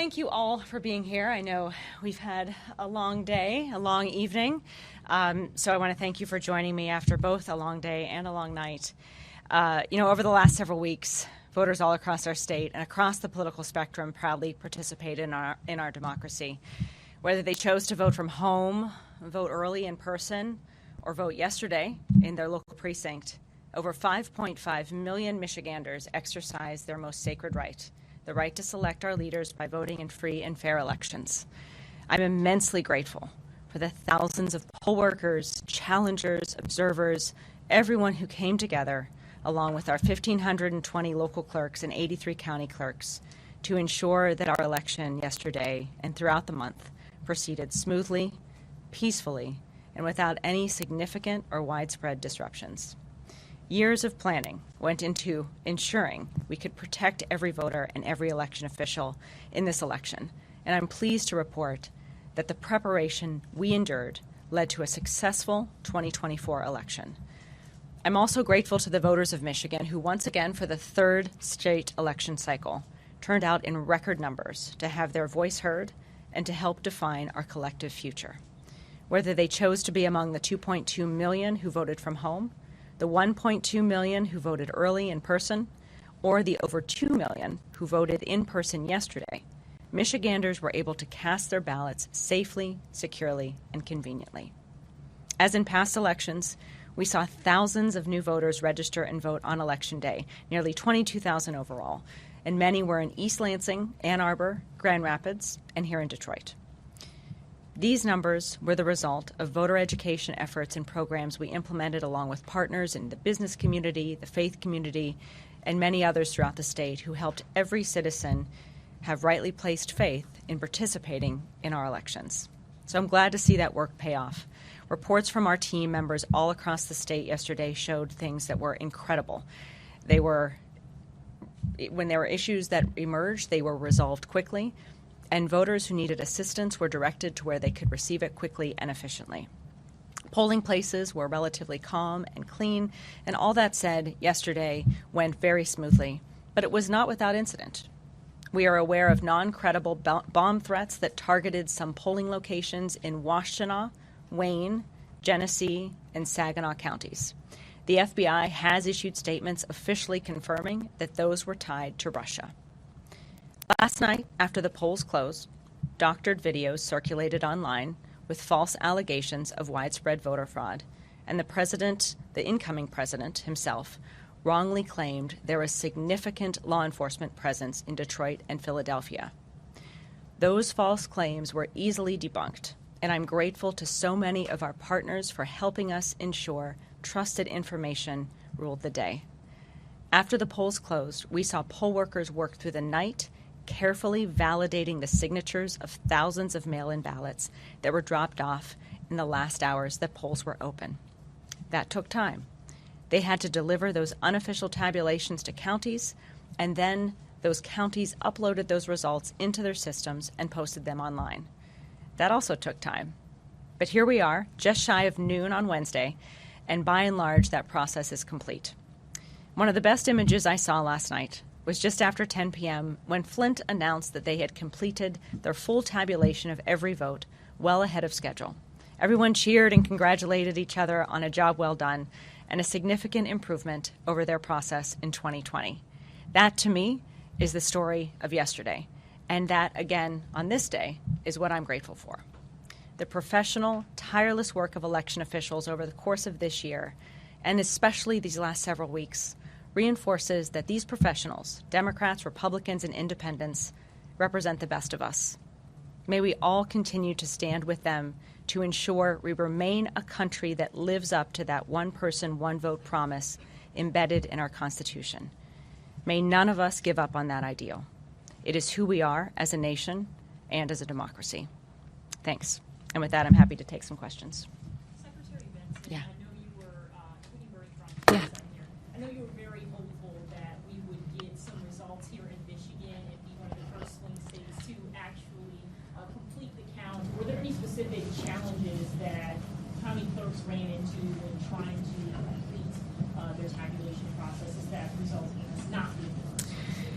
thank you all for being here. I know we've had a long day, a long evening, so I want to thank you for joining me after both a long day and a long night. Over the last several weeks, voters all across our state and across the political spectrum proudly participate in our democracy. Whether they chose to vote from home, vote early in person, or vote yesterday in their local precinct, over 5.5 million Michiganders exercised their most sacred right, the right to select our leaders by voting in free and fair elections. I'm immensely grateful for the thousands of poll workers, challengers, observers, everyone who came together, along with our 1,520 local clerks and 83 county clerks, to ensure that our election yesterday and throughout the month proceeded smoothly, peacefully, and without any significant or widespread disruptions. Years of planning went into ensuring we could protect every voter and every election official in this election, and I'm pleased to report that the preparation we endured led to a successful 2024 election. I'm also grateful to the voters of Michigan who once again, for the third straight election cycle, turned out in record numbers to have their voice heard and to help define our collective future. Whether they chose to be among the 2.2 million who voted from home, the 1.2 million who voted early in person, or the over 2 million who voted in person yesterday, Michiganders were able to cast their ballots safely, securely, and conveniently. As in past elections, we saw thousands of new voters register and vote on Election Day, nearly 22,000 overall, and many were in East Lansing, Ann Arbor, Grand Rapids, and here in Detroit. These numbers were the result of voter education efforts and programs we implemented along with partners in the business community, the faith community, and many others throughout the state who helped every citizen have rightly placed faith in participating in our elections. So I'm glad to see that work pay off. Reports from our team members all across the state yesterday showed things that were incredible. When there were issues that emerged, they were resolved quickly, and voters who needed assistance were directed to where they could receive it quickly and efficiently. Polling places were relatively calm and clean, and all that said, yesterday went very smoothly, but it was not without incident. We are aware of non-credible bomb threats that targeted some polling locations in Washtenaw, Wayne, Genesee, and Saginaw counties. The FBI has issued statements officially confirming that those were tied to Russia. Last night, after the polls closed, doctored videos circulated online with false allegations of widespread voter fraud, and the incoming president himself, wrongly claimed there was significant law enforcement presence in Detroit and Philadelphia. Those false claims were easily debunked, and I'm grateful to so many of our partners for helping us ensure trusted information ruled the day. After the polls closed, we saw poll workers work through the night, carefully validating the signatures of thousands of mail-in ballots that were dropped off in the last hours that polls were open. That took time. They had to deliver those unofficial tabulations to counties, and then those counties uploaded those results into their systems and posted them online. That also took time. But here we are, just shy of noon on Wednesday, and by and large, that process is complete. One of the best images I saw last night was just after 10 p.m. when Flint announced that they had completed their full tabulation of every vote well ahead of schedule. Everyone cheered and congratulated each other on a job well done and a significant improvement over their process in 2020. That, to me, is the story of yesterday. And that, again, on this day, is what I'm grateful for. The professional, tireless work of election officials over the course of this year, and especially these last several weeks, reinforces that these professionals, Democrats, Republicans, and independents, represent the best of us. May we all continue to stand with them to ensure we remain a country that lives up to that one person, one vote promise embedded in our Constitution. May none of us give up on that ideal. It is who we are as a nation and as a democracy. Thanks. And with that, I'm happy to take some questions. Secretary Benson, Yeah. I know you were pretty very strong Yeah. here. I know you were very hopeful that we would get some results here in Michigan and be one of the first swing states to actually complete the count. Were there any specific challenges that county clerks ran into when trying to complete their tabulation processes that resulted in us not being the first swing state?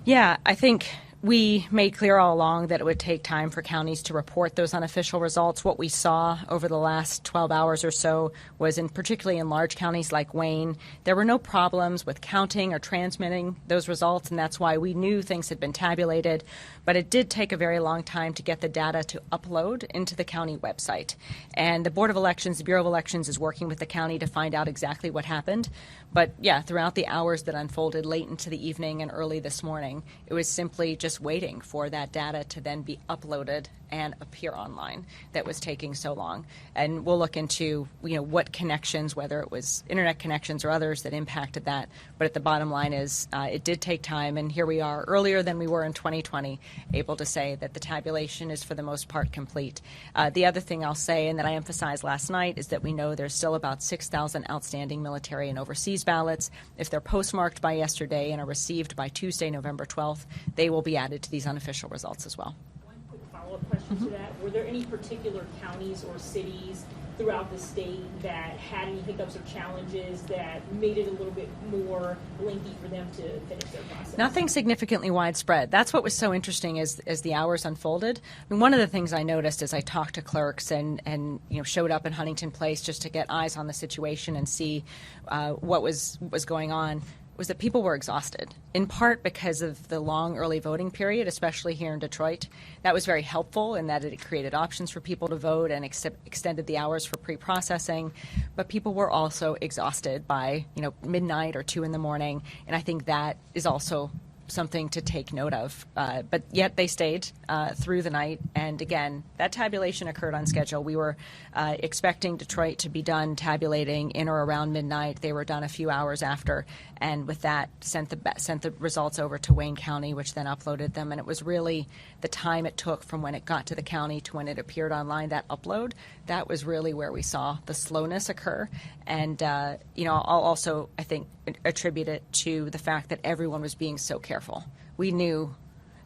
Yeah, I think We made clear all along that it would take time for counties to report those unofficial results. What we saw over the last 12 hours or so was, particularly in large counties like Wayne, there were no problems with counting or transmitting those results, and that's why we knew things had been tabulated. But it did take a very long time to get the data to upload into the county website. And the Board of Elections, the Bureau of Elections, is working with the county to find out exactly what happened. But yeah, throughout the hours that unfolded late into the evening and early this morning, it was simply just waiting for that data to then be uploaded and appear online that was taking so long. And we'll look into, what connections, whether it was internet connections or others that impacted that. But at the bottom line is it did take time, and here we are earlier than we were in 2020, able to say that the tabulation is for the most part complete. The other thing I'll say, and that I emphasized last night, is that we know there's still about 6,000 outstanding military and overseas ballots. If they're postmarked by yesterday and are received by Tuesday, November 12th, they will be added to these unofficial results as well. Follow-up question to that. Were there any particular counties or cities throughout the state that had any hiccups or challenges that made it a little bit more lengthy for them to finish their process? Nothing significantly widespread. That's what was so interesting as the hours unfolded. I mean, one of the things I noticed as I talked to clerks and showed up in Huntington Place just to get eyes on the situation and see what was going on, was that people were exhausted, in part because of the long early voting period, especially here in Detroit. That was very helpful in that it created options for people to vote and extended the hours for pre-processing. But people were also exhausted by, midnight or 2 in the morning, and I think that is also something to take note of. But yet they stayed through the night. And again, that tabulation occurred on schedule. We were expecting Detroit to be done tabulating in or around midnight. They were done a few hours after. And with that, sent the results over to Wayne County, which then uploaded them. And it was really the time it took from when it got to the county to when it appeared online, that upload, that was really where we saw the slowness occur. And, I'll also, I think, attribute it to the fact that everyone was being so careful. We knew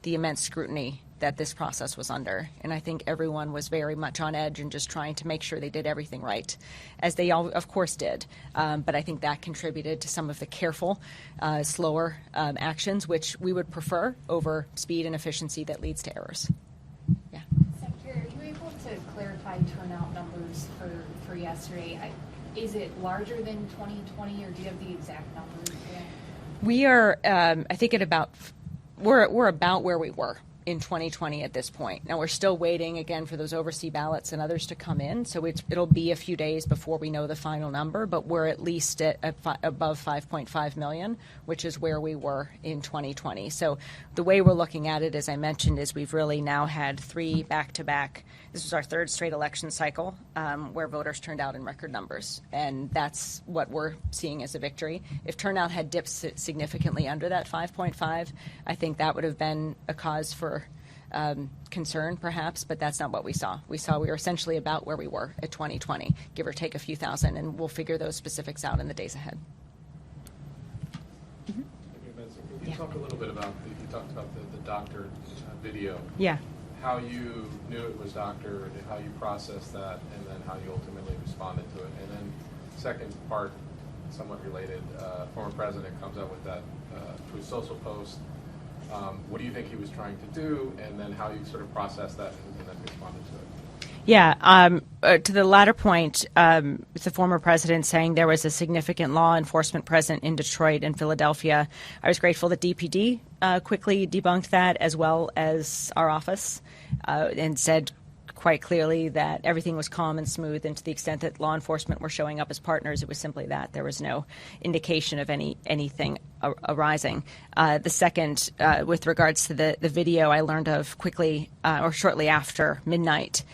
the immense scrutiny that this process was under, and I think everyone was very much on edge and just trying to make sure they did everything right, as they all, of course, did. But I think that contributed to some of the careful, slower actions, which we would prefer over speed and efficiency that leads to errors. Yeah. Secretary, are you able to clarify turnout numbers for yesterday? Is it larger than 2020, or do you have the exact numbers? We are, I think, we're about where we were in 2020 at this point. Now, we're still waiting, again, for those overseas ballots and others to come in, so it'll be a few days before we know the final number, but we're at least above 5.5 million, which is where we were in 2020. So the way we're looking at it, as I mentioned, is we've really now had 3 back-to-back. This was our 3rd straight election cycle where voters turned out in record numbers, and that's what we're seeing as a victory. If turnout had dipped significantly under that 5.5, I think that would have been a cause for concern, perhaps, but that's not what we saw. We were essentially about where we were at 2020, give or take a few thousand, and we'll figure those specifics out in the days ahead. Can you talk a little bit about, you talked about the doctor video. Yeah. How you knew it was doctored, how you processed that, and then how you ultimately responded to it. And then second part, somewhat related, former president comes up with that to his social post. What do you think he was trying to do, and then how you sort of processed that and then responded to it? Yeah, to the latter point, the former president saying there was a significant law enforcement present in Detroit and Philadelphia. I was grateful that DPD quickly debunked that, as well as our office, and said quite clearly that everything was calm and smooth, and to the extent that law enforcement were showing up as partners, it was simply that. There was no indication of anything arising. The second, with regards to the video, I learned of quickly or shortly after midnight.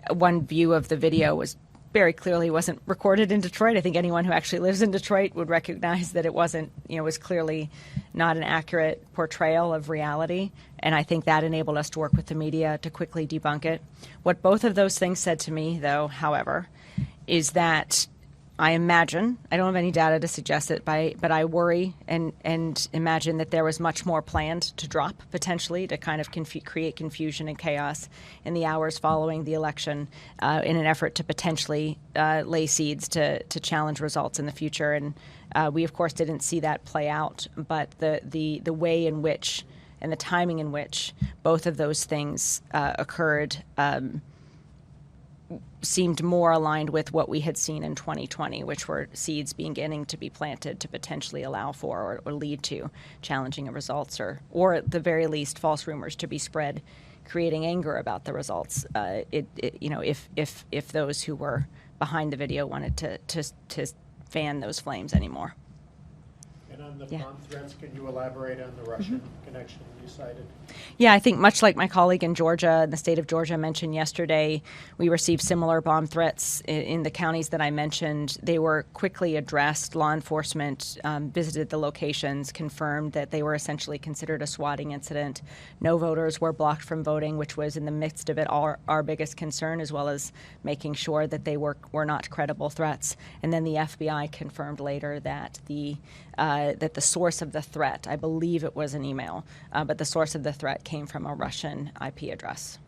One view of the video was very clearly wasn't recorded in Detroit. I think anyone who actually lives in Detroit would recognize that it wasn't, was clearly not an accurate portrayal of reality. And I think that enabled us to work with the media to quickly debunk it. What both of those things said to me, though, however, is that I imagine, I don't have any data to suggest it, but I worry and imagine that there was much more planned to drop, potentially, to kind of create confusion and chaos in the hours following the election in an effort to potentially lay seeds to challenge results in the future. And we, of course, didn't see that play out, but the way in which and the timing in which both of those things occurred seemed more aligned with what we had seen in 2020, which were seeds beginning to be planted to potentially allow for or lead to challenging of results, or at the very least, false rumors to be spread, creating anger about the results. If those who were behind the video wanted to fan those flames anymore. And on the bomb threats, can you elaborate on the Russian connection you cited? Yeah, I think much like my colleague in Georgia, the state of Georgia mentioned yesterday, we received similar bomb threats in the counties that I mentioned. They were quickly addressed. Law enforcement visited the locations, confirmed that they were essentially considered a swatting incident. No voters were blocked from voting, which was in the midst of it our biggest concern, as well as making sure that they were not credible threats. And then the FBI confirmed later that the source of the threat, I believe it was an email, but the source of the threat came from a Russian IP address.